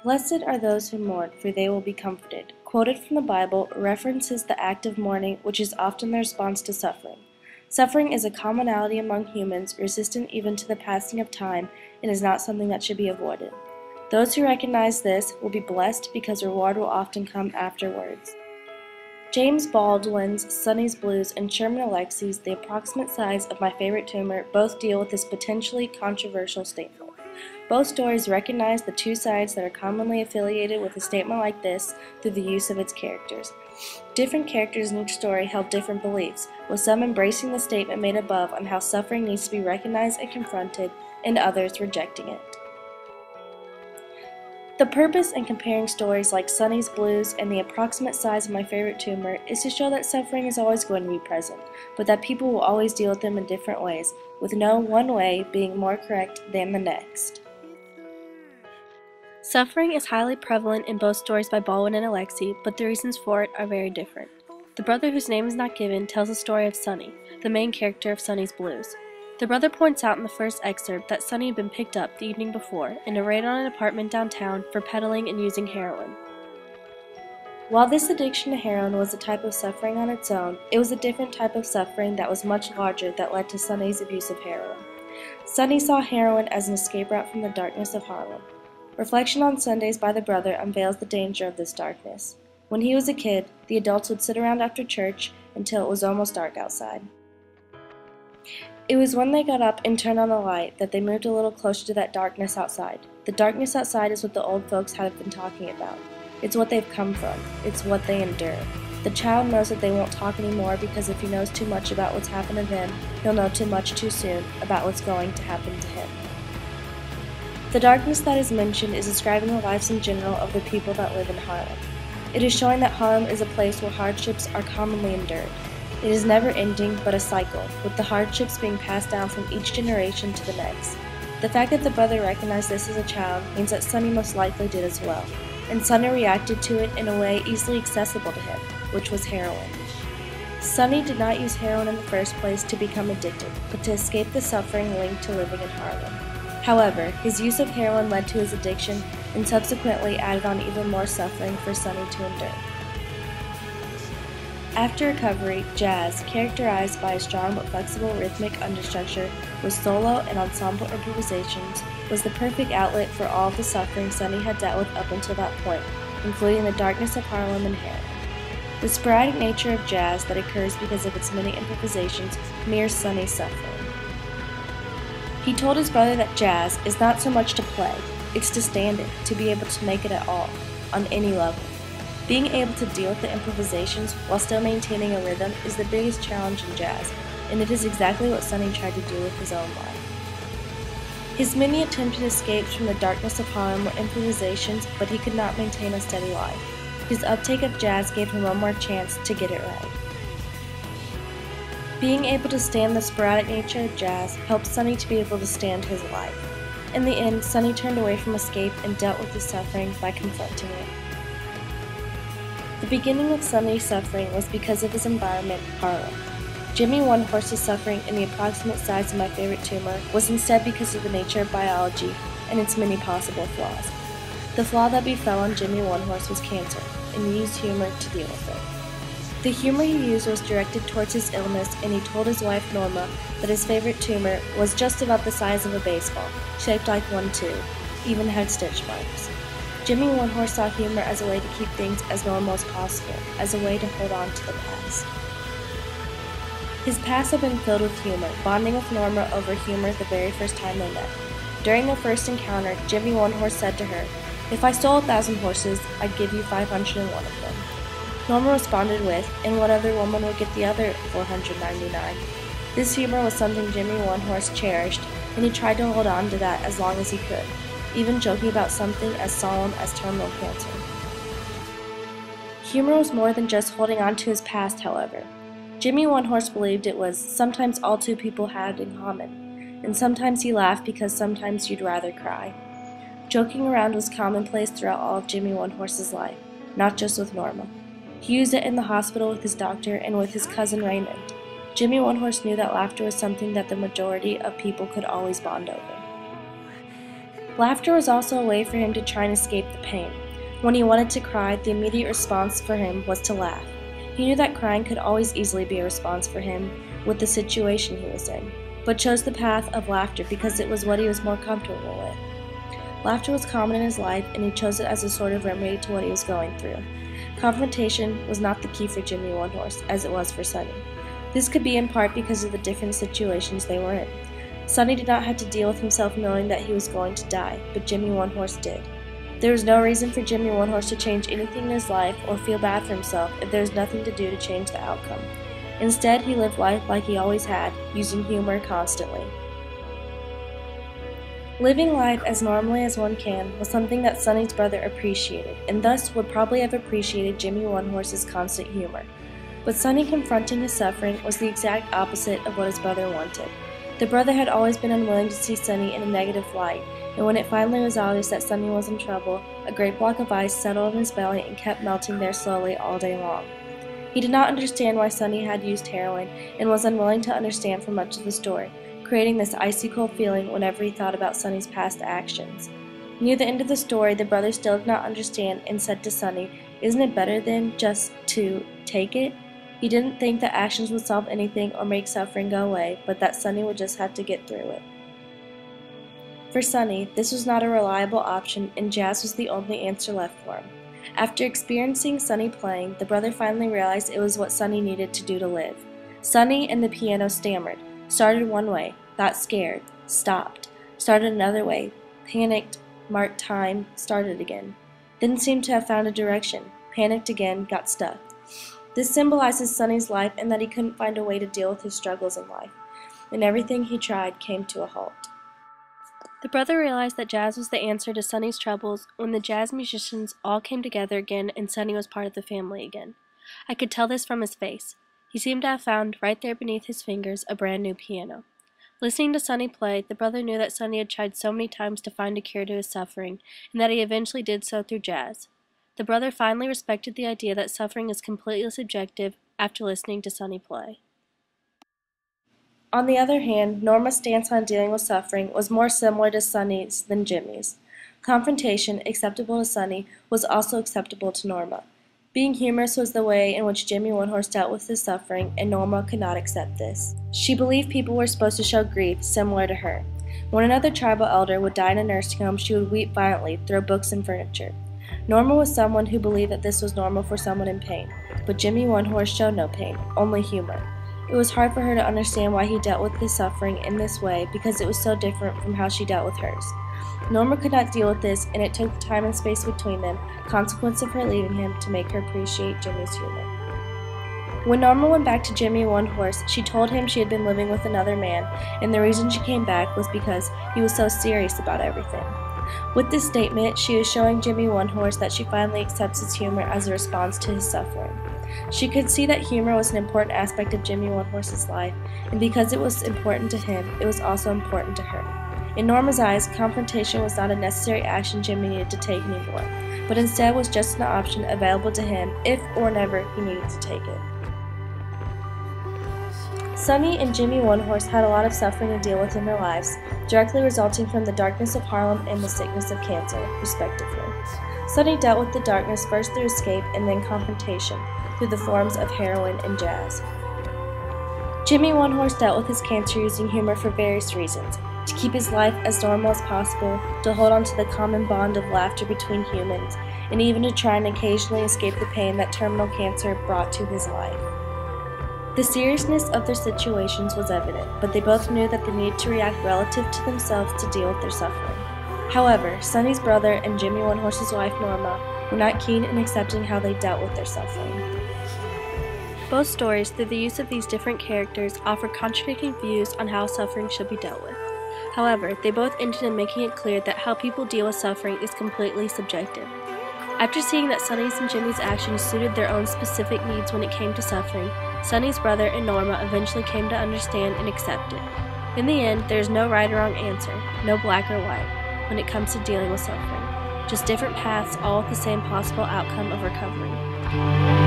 Blessed are those who mourn, for they will be comforted. Quoted from the Bible, references the act of mourning, which is often the response to suffering. Suffering is a commonality among humans, resistant even to the passing of time, and is not something that should be avoided. Those who recognize this will be blessed because reward will often come afterwards. James Baldwin's Sonny's Blues and Sherman Alexie's The Approximate Size of My Favorite Tumor both deal with this potentially controversial statement. Both stories recognize the two sides that are commonly affiliated with a statement like this through the use of its characters. Different characters in each story held different beliefs, with some embracing the statement made above on how suffering needs to be recognized and confronted, and others rejecting it. The purpose in comparing stories like Sonny's Blues and The Approximate Size of My Favorite Tumor is to show that suffering is always going to be present, but that people will always deal with them in different ways, with no one way being more correct than the next. Suffering is highly prevalent in both stories by Baldwin and Alexie, but the reasons for it are very different. The brother whose name is not given tells the story of Sonny, the main character of Sonny's Blues. The brother points out in the first excerpt that Sonny had been picked up the evening before in a raid on an apartment downtown for peddling and using heroin. While this addiction to heroin was a type of suffering on its own, it was a different type of suffering that was much larger that led to Sonny's abuse of heroin. Sonny saw heroin as an escape route from the darkness of Harlem. Reflection on Sundays by the brother unveils the danger of this darkness. When he was a kid, the adults would sit around after church until it was almost dark outside. It was when they got up and turned on the light that they moved a little closer to that darkness outside. The darkness outside is what the old folks have been talking about. It's what they've come from. It's what they endure. The child knows that they won't talk anymore because if he knows too much about what's happened to them, he'll know too much too soon about what's going to happen to him. The darkness that is mentioned is describing the lives in general of the people that live in Harlem. It is showing that Harlem is a place where hardships are commonly endured. It is never ending, but a cycle, with the hardships being passed down from each generation to the next. The fact that the brother recognized this as a child means that Sonny most likely did as well, and Sonny reacted to it in a way easily accessible to him, which was heroin. Sonny did not use heroin in the first place to become addicted, but to escape the suffering linked to living in Harlem. However, his use of heroin led to his addiction and subsequently added on even more suffering for Sonny to endure. After recovery, jazz, characterized by a strong but flexible rhythmic understructure with solo and ensemble improvisations, was the perfect outlet for all of the suffering Sonny had dealt with up until that point, including the darkness of Harlem and heroin. The sporadic nature of jazz that occurs because of its many improvisations mirrors Sonny's suffering. He told his brother that jazz is not so much to play, it's to stand it, to be able to make it at all, on any level. Being able to deal with the improvisations while still maintaining a rhythm is the biggest challenge in jazz, and it is exactly what Sonny tried to do with his own life. His many attempted escapes from the darkness of Harlem were improvisations, but he could not maintain a steady life. His uptake of jazz gave him one more chance to get it right. Being able to stand the sporadic nature of jazz helped Sonny to be able to stand his life. In the end, Sonny turned away from escape and dealt with his suffering by confronting it. The beginning of Sonny's suffering was because of his environment, Harlem. Jimmy One Horse's suffering in The Approximate Size of My Favorite Tumor was instead because of the nature of biology and its many possible flaws. The flaw that befell on Jimmy One Horse was cancer, and he used humor to deal with it. The humor he used was directed towards his illness, and he told his wife Norma that his favorite tumor was just about the size of a baseball, shaped like one too, even had stitch marks. Jimmy One Horse saw humor as a way to keep things as normal as possible, as a way to hold on to the past. His past had been filled with humor, bonding with Norma over humor the very first time they met. During their first encounter, Jimmy One Horse said to her, "If I stole 1,000 horses, I'd give you 501 of them." Norma responded with, "And what other woman would get the other 499? This humor was something Jimmy One Horse cherished, and he tried to hold on to that as long as he could, even joking about something as solemn as terminal cancer. Humor was more than just holding on to his past, however. Jimmy One Horse believed it was sometimes all two people had in common, and sometimes he laughed because sometimes you'd rather cry. Joking around was commonplace throughout all of Jimmy One Horse's life, not just with Norma. He used it in the hospital with his doctor and with his cousin Raymond. Jimmy One Horse knew that laughter was something that the majority of people could always bond over. Laughter was also a way for him to try and escape the pain. When he wanted to cry, the immediate response for him was to laugh. He knew that crying could always easily be a response for him with the situation he was in, but chose the path of laughter because it was what he was more comfortable with. Laughter was common in his life, and he chose it as a sort of remedy to what he was going through. Confrontation was not the key for Jimmy One Horse, as it was for Sonny. This could be in part because of the different situations they were in. Sonny did not have to deal with himself knowing that he was going to die, but Jimmy One Horse did. There was no reason for Jimmy One Horse to change anything in his life or feel bad for himself if there was nothing to do to change the outcome. Instead, he lived life like he always had, using humor constantly. Living life as normally as one can was something that Sonny's brother appreciated, and thus would probably have appreciated Jimmy One Horse's constant humor. But Sonny confronting his suffering was the exact opposite of what his brother wanted. The brother had always been unwilling to see Sonny in a negative light, and when it finally was obvious that Sonny was in trouble, a great block of ice settled in his belly and kept melting there slowly all day long. He did not understand why Sonny had used heroin and was unwilling to understand for much of the story, creating this icy cold feeling whenever he thought about Sonny's past actions. Near the end of the story, the brother still did not understand and said to Sonny, "Isn't it better than just to take it?" He didn't think that actions would solve anything or make suffering go away, but that Sonny would just have to get through it. For Sonny, this was not a reliable option, and jazz was the only answer left for him. After experiencing Sonny playing, the brother finally realized it was what Sonny needed to do to live. Sonny and the piano stammered, started one way, got scared, stopped, started another way, panicked, marked time, started again. Didn't seem to have found a direction, panicked again, got stuck. This symbolizes Sonny's life and that he couldn't find a way to deal with his struggles in life, and everything he tried came to a halt. The brother realized that jazz was the answer to Sonny's troubles when the jazz musicians all came together again and Sonny was part of the family again. I could tell this from his face. He seemed to have found, right there beneath his fingers, a brand new piano. Listening to Sonny play, the brother knew that Sonny had tried so many times to find a cure to his suffering, and that he eventually did so through jazz. The brother finally respected the idea that suffering is completely subjective after listening to Sonny play. On the other hand, Norma's stance on dealing with suffering was more similar to Sonny's than Jimmy's. Confrontation, acceptable to Sonny, was also acceptable to Norma. Being humorous was the way in which Jimmy One Horse dealt with his suffering, and Norma could not accept this. She believed people were supposed to show grief similar to her. When another tribal elder would die in a nursing home, she would weep violently, throw books and furniture. Norma was someone who believed that this was normal for someone in pain, but Jimmy One Horse showed no pain, only humor. It was hard for her to understand why he dealt with his suffering in this way because it was so different from how she dealt with hers. Norma could not deal with this, and it took the time and space between them, consequence of her leaving him, to make her appreciate Jimmy's humor. When Norma went back to Jimmy One Horse, she told him she had been living with another man, and the reason she came back was because he was so serious about everything. With this statement, she is showing Jimmy One Horse that she finally accepts his humor as a response to his suffering. She could see that humor was an important aspect of Jimmy One Horse's life, and because it was important to him, it was also important to her. In Norma's eyes, confrontation was not a necessary action Jimmy needed to take anymore, but instead was just an option available to him if or whenever he needed to take it. Sonny and Jimmy One Horse had a lot of suffering to deal with in their lives, directly resulting from the darkness of Harlem and the sickness of cancer, respectively. Sonny dealt with the darkness first through escape and then confrontation, through the forms of heroin and jazz. Jimmy One Horse dealt with his cancer using humor for various reasons: to keep his life as normal as possible, to hold on to the common bond of laughter between humans, and even to try and occasionally escape the pain that terminal cancer brought to his life. The seriousness of their situations was evident, but they both knew that they needed to react relative to themselves to deal with their suffering. However, Sonny's brother and Jimmy One Horse's wife Norma were not keen in accepting how they dealt with their suffering. Both stories, through the use of these different characters, offer contradicting views on how suffering should be dealt with. However, they both ended in making it clear that how people deal with suffering is completely subjective. After seeing that Sonny's and Jimmy's actions suited their own specific needs when it came to suffering, Sonny's brother and Norma eventually came to understand and accept it. In the end, there is no right or wrong answer, no black or white, when it comes to dealing with suffering. Just different paths, all with the same possible outcome of recovery.